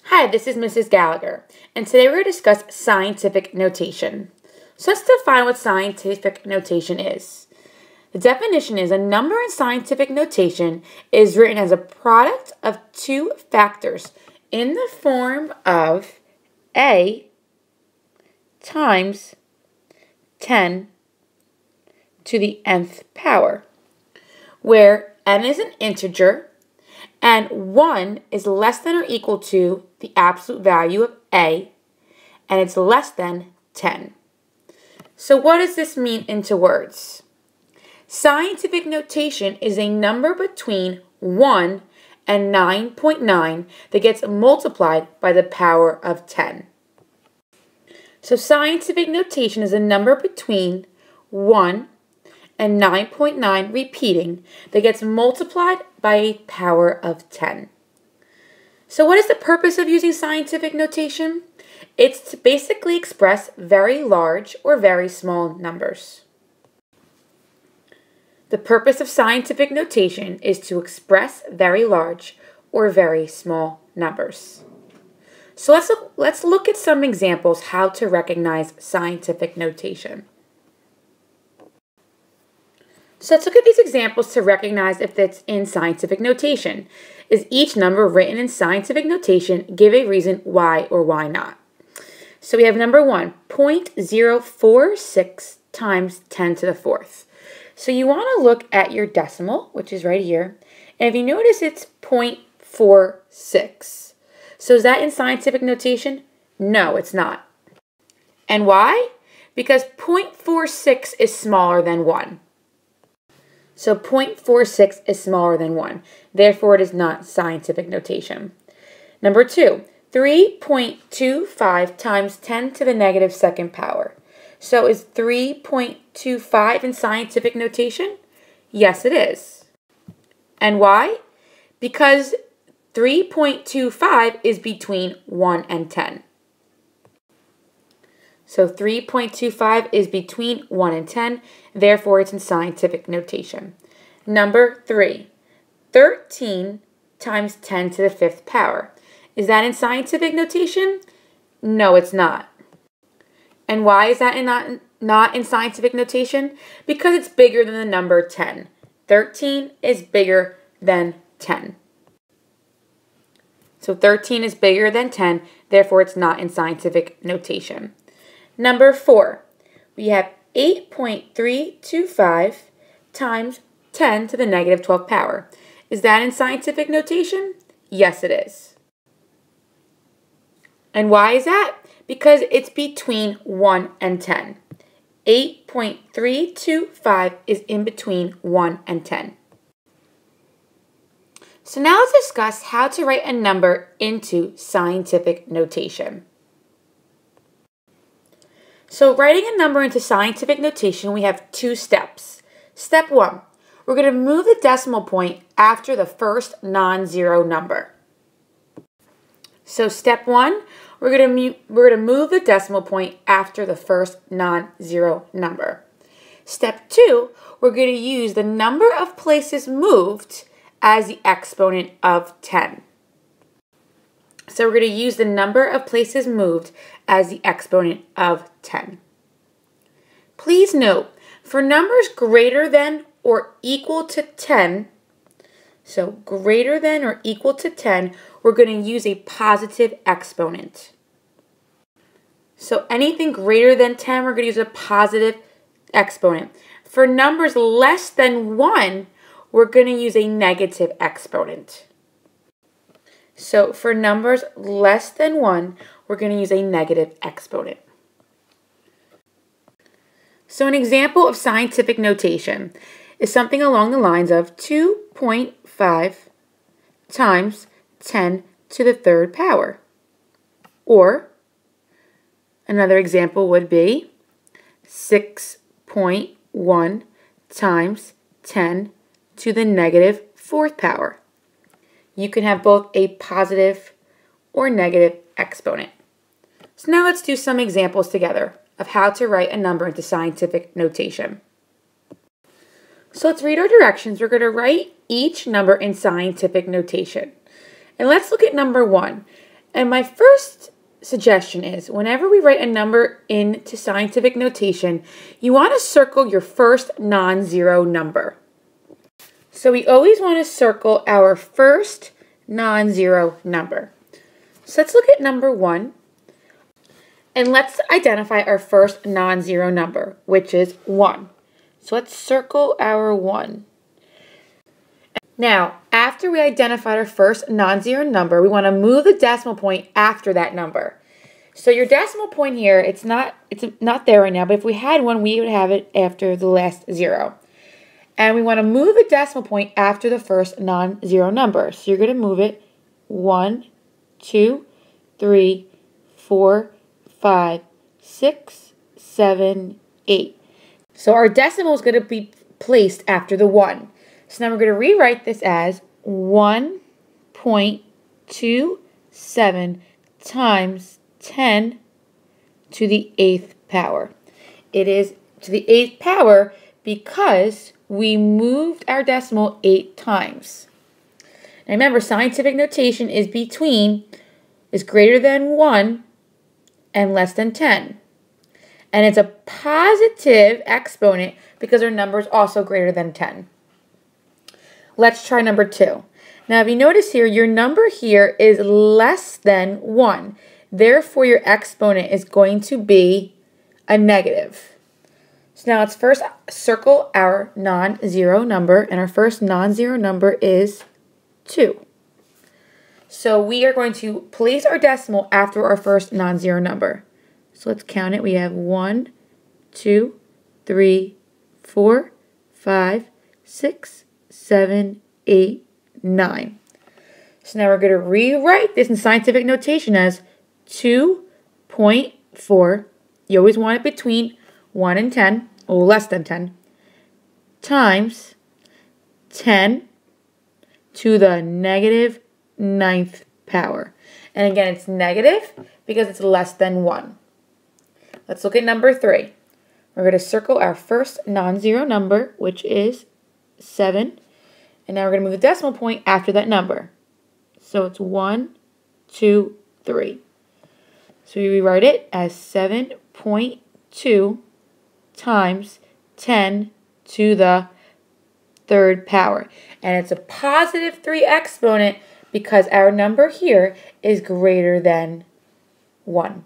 Hi, this is Mrs. Gallagher, and today we're going to discuss scientific notation. So let's define what scientific notation is. The definition is a number in scientific notation is written as a product of two factors in the form of a times 10 to the nth power, where n is an integer and 1 is less than or equal to the absolute value of a, and it's less than 10. So what does this mean into words? Scientific notation is a number between 1 and 9.9 that gets multiplied by the power of 10. So scientific notation is a number between 1 and 9.9 repeating that gets multiplied by a power of 10. So what is the purpose of using scientific notation? It's to basically express very large or very small numbers. The purpose of scientific notation is to express very large or very small numbers. So let's look at some examples how to recognize scientific notation. So let's look at these examples to recognize if it's in scientific notation. Is each number written in scientific notation? Give a reason why or why not. So we have number 1, 0.046 times 10 to the 4th. So you want to look at your decimal, which is right here, and if you notice it's 0.46. So is that in scientific notation? No, it's not. And why? Because 0.46 is smaller than 1. So 0.46 is smaller than 1. Therefore, it is not scientific notation. Number 2, 3.25 times 10 to the negative second power. So is 3.25 in scientific notation? Yes, it is. And why? Because 3.25 is between 1 and 10. So 3.25 is between 1 and 10, therefore it's in scientific notation. Number 3, 13 times 10 to the 5th power. Is that in scientific notation? No, it's not. And why is that not in scientific notation? Because it's bigger than the number 10. 13 is bigger than 10. So 13 is bigger than 10, therefore it's not in scientific notation. Number 4, we have 8.325 times 10 to the negative 12th power. Is that in scientific notation? Yes, it is. And why is that? Because it's between 1 and 10. 8.325 is in between 1 and 10. So now let's discuss how to write a number into scientific notation. So writing a number into scientific notation, we have 2 steps. Step 1, we're going to move the decimal point after the first non-zero number. So step 1, we're going to move the decimal point after the first non-zero number. Step 2, we're going to use the number of places moved as the exponent of 10. So we're going to use the number of places moved as the exponent of 10. Please note, for numbers greater than or equal to 10, so greater than or equal to 10, we're going to use a positive exponent. So anything greater than 10, we're going to use a positive exponent. For numbers less than 1, we're going to use a negative exponent. So for numbers less than 1, we're going to use a negative exponent. So an example of scientific notation is something along the lines of 2.5 times 10 to the 3rd power. Or another example would be 6.1 times 10 to the negative 4th power. You can have both a positive or negative exponent. So now let's do some examples together of how to write a number into scientific notation. So let's read our directions. We're going to write each number in scientific notation. And let's look at number 1. And my first suggestion is whenever we write a number into scientific notation, you want to circle your first non-zero number. So we always want to circle our first non-zero number. So let's look at number 1. And let's identify our first non-zero number, which is 1. So let's circle our 1. Now, after we identified our first non-zero number, we want to move the decimal point after that number. So your decimal point here, it's not there right now, but if we had one, we would have it after the last 0. And we want to move the decimal point after the first non-zero number. So you're going to move it 1, 2, 3, 4, 5, 6, 7, 8. So our decimal is going to be placed after the 1. So now we're going to rewrite this as 1.27 times 10 to the 8th power. It is to the 8th power because we moved our decimal 8 times. And remember, scientific notation is greater than 1 and less than 10. And it's a positive exponent because our number is also greater than 10. Let's try number 2. Now, if you notice here, your number here is less than 1. Therefore, your exponent is going to be a negative. So now let's first circle our non-zero number, and our first non-zero number is 2. So we are going to place our decimal after our first non-zero number. So let's count it. We have 1, 2, 3, 4, 5, 6, 7, 8, 9. So now we're going to rewrite this in scientific notation as 2.4. You always want it between 1 and 10, or less than 10, times 10 to the negative 9th power. And again, it's negative because it's less than 1. Let's look at number 3. We're going to circle our first non-zero number, which is 7. And now we're going to move the decimal point after that number. So it's 1, 2, 3. So we rewrite it as 7.2 times 10 to the 3rd power. And it's a positive 3 exponent because our number here is greater than 1.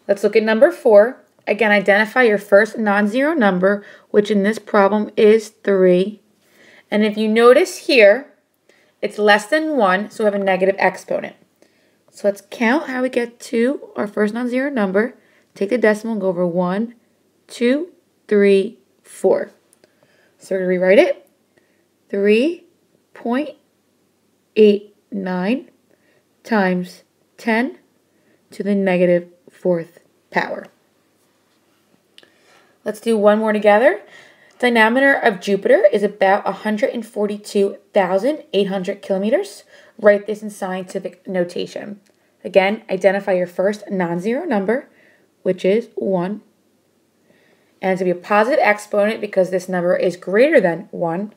Let's look at number 4. Again, identify your first non-zero number, which in this problem is 3. And if you notice here, it's less than 1, so we have a negative exponent. So let's count how we get to our first non-zero number. Take the decimal and go over 1, 2, 3, 4. So we're going to rewrite it. 3.89 times 10 to the negative 4th power. Let's do one more together. The diameter of Jupiter is about 142,800 kilometers. Write this in scientific notation. Again, identify your first non-zero number, which is 1. And it's going to be a positive exponent because this number is greater than 1.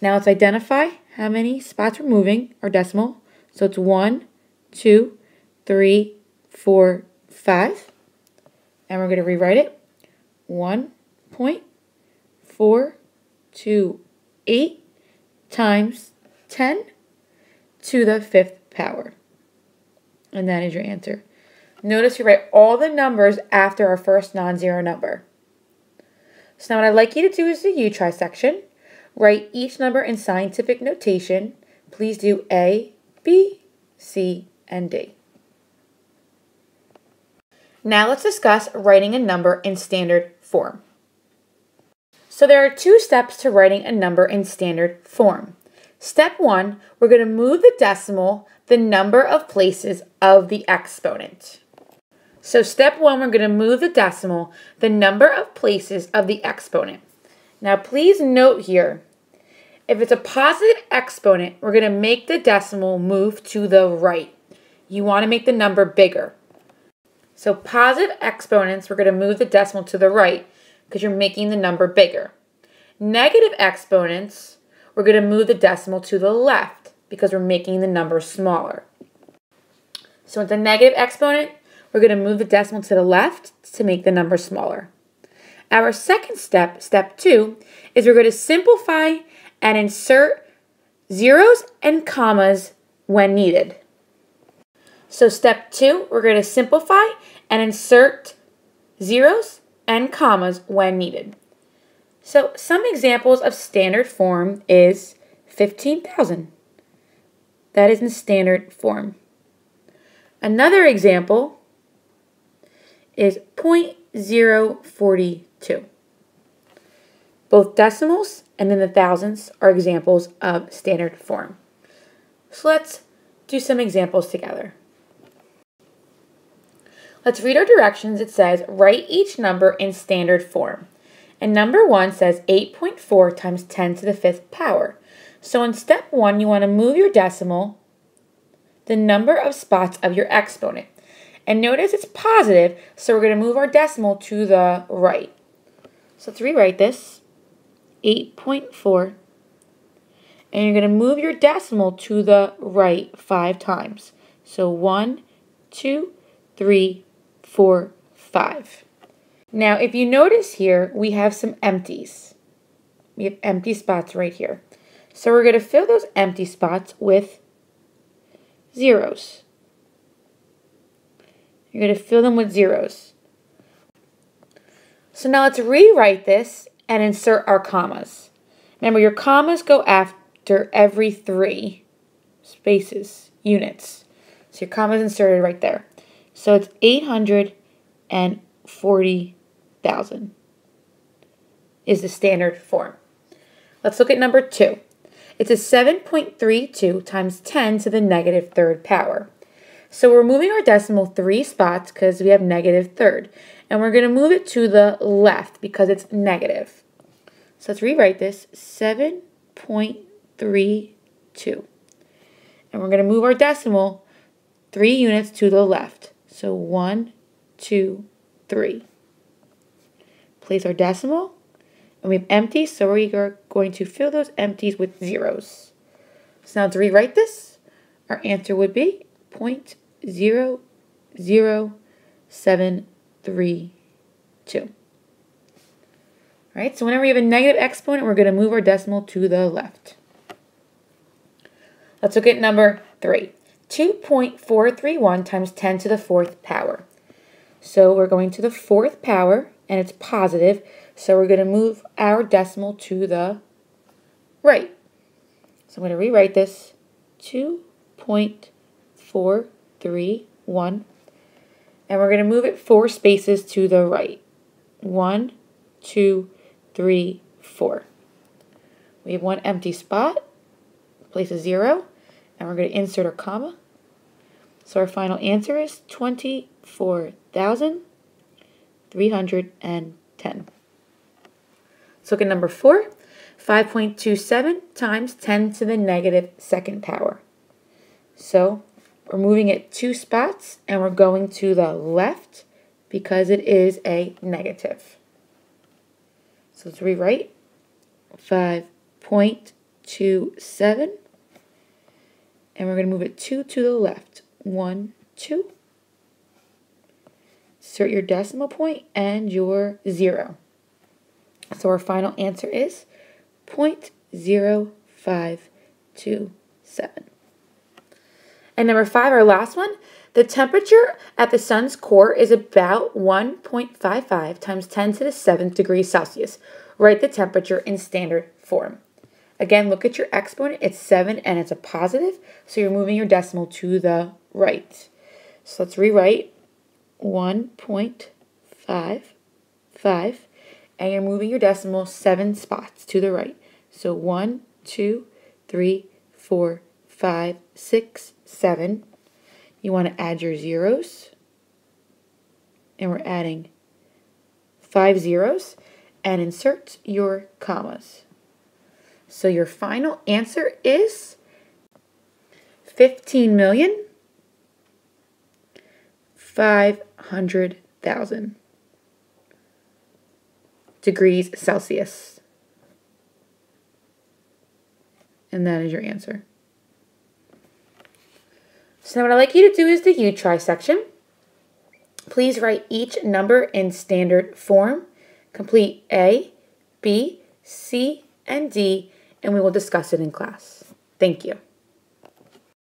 Now let's identify how many spots we're moving, our decimal. So it's 1, 2, 3, 4, 5. And we're going to rewrite it. 1.428 times 10 to the 5th power. And that is your answer. Notice you write all the numbers after our first non-zero number. So now what I'd like you to do is the you try section. Write each number in scientific notation. Please do A, B, C, and D. Now let's discuss writing a number in standard form. So there are 2 steps to writing a number in standard form. Step 1, we're going to move the decimal the number of places of the exponent. So step 1, we're going to move the decimal the number of places of the exponent. Now please note here, if it's a positive exponent, we're going to make the decimal move to the right. You want to make the number bigger. So positive exponents, we're going to move the decimal to the right because you're making the number bigger. Negative exponents, we're going to move the decimal to the left because we're making the number smaller. So with the negative exponent, we're going to move the decimal to the left to make the number smaller. Our second step, step 2, is we're going to simplify and insert zeros and commas when needed. So step 2, we're going to simplify and insert zeros and commas when needed. So some examples of standard form is 15,000. That is in standard form. Another example is 0.042. Both decimals and then the thousands are examples of standard form. So let's do some examples together. Let's read our directions. It says, write each number in standard form. And number 1 says 8.4 times 10 to the 5th power. So in step 1, you want to move your decimal the number of spots of your exponent. And notice it's positive, so we're going to move our decimal to the right. So let's rewrite this. 8.4. And you're going to move your decimal to the right 5 times. So 1, 2, 3, 4, 5. Now, if you notice here, we have some empties. We have empty spots right here. So we're going to fill those empty spots with zeros. You're going to fill them with zeros. So now let's rewrite this and insert our commas. Remember, your commas go after every 3 spaces, units. So your comma is inserted right there. So it's 840,000 is the standard form. Let's look at number 2. It's a 7.32 times 10 to the negative 3rd power. So we're moving our decimal 3 spots because we have negative 3rd. And we're going to move it to the left because it's negative. So let's rewrite this, 7.32. And we're going to move our decimal 3 units to the left. So 1, 2, 3. Place our decimal. And we have empties, so we are going to fill those empties with zeros. So now to rewrite this, our answer would be 0.00732. All right, so whenever we have a negative exponent, we're going to move our decimal to the left. Let's look at number 3. 2.431 times 10 to the 4th power. So we're going to the 4th power, and it's positive, so we're going to move our decimal to the right. So I'm going to rewrite this, 2.431, and we're going to move it 4 spaces to the right. 1, 2, 3, 4. We have 1 empty spot, place a 0, and we're going to insert our comma. So our final answer is 24,310. Let's look at number 4, 5.27 times 10 to the negative 2nd power. So we're moving it 2 spots, and we're going to the left because it is a negative. So let's rewrite 5.27, and we're going to move it 2 to the left. 1, 2. Insert your decimal point and your 0. So our final answer is 0.0527. And number 5, our last one, the temperature at the sun's core is about 1.55 times 10 to the 7th degrees Celsius. Write the temperature in standard form. Again, look at your exponent. It's 7 and it's a positive, so you're moving your decimal to the right. So let's rewrite 1.55, and you're moving your decimal 7 spots to the right. So 1, 2, 3, 4, 5, 6, 7. You want to add your zeros, and we're adding 5 zeros, and insert your commas. So your final answer is 15,500,000 degrees Celsius. And that is your answer. So now what I'd like you to do is the you try section. Please write each number in standard form. Complete A, B, C, and D, and we will discuss it in class. Thank you.